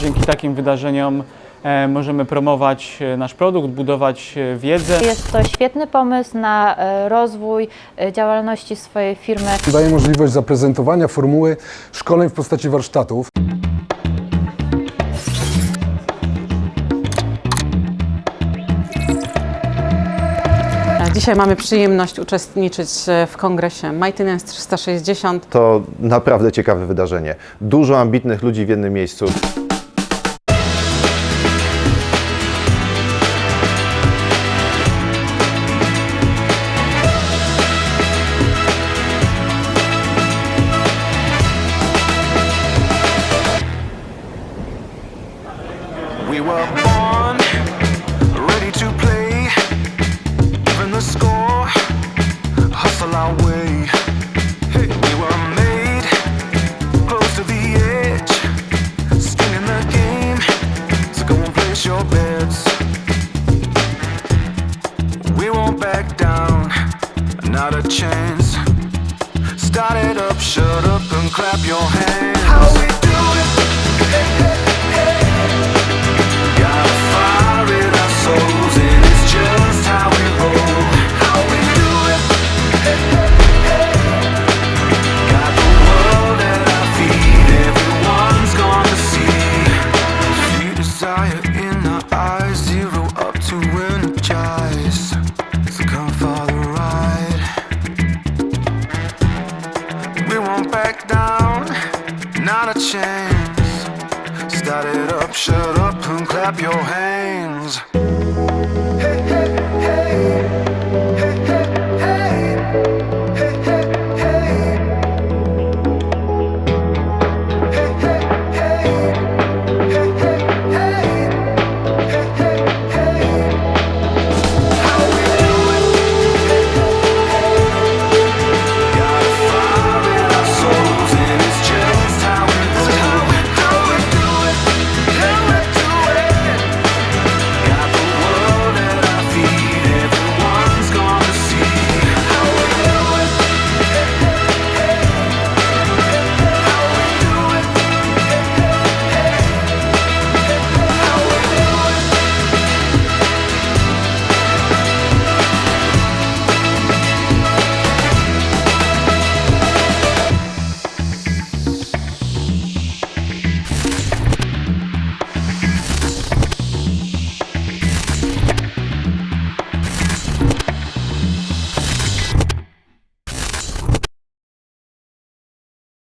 dzięki takim wydarzeniom możemy promować nasz produkt, budować wiedzę. Jest to świetny pomysł na rozwój działalności swojej firmy. Daje możliwość zaprezentowania formuły szkoleń w postaci warsztatów. Dzisiaj mamy przyjemność uczestniczyć w kongresie Maintenance 360. To naprawdę ciekawe wydarzenie. Dużo ambitnych ludzi w jednym miejscu. We were born, ready to play, given the score, hustle our way. Hey, we were made, close to the edge, skin in the game, so go and place your bets. We won't back down, not a chance. Start it up, shut up and clap your hands. How we do it? Hey, hey, hey. Gotta fire in our souls, and it's just how we roll. How we do it? Hey, hey, hey. Got the world at our feet, everyone's gonna see. See desire in our eyes, zero up to energize. So come for the ride. We won't back down, not a chance. Start it up, shut up and clap your hands.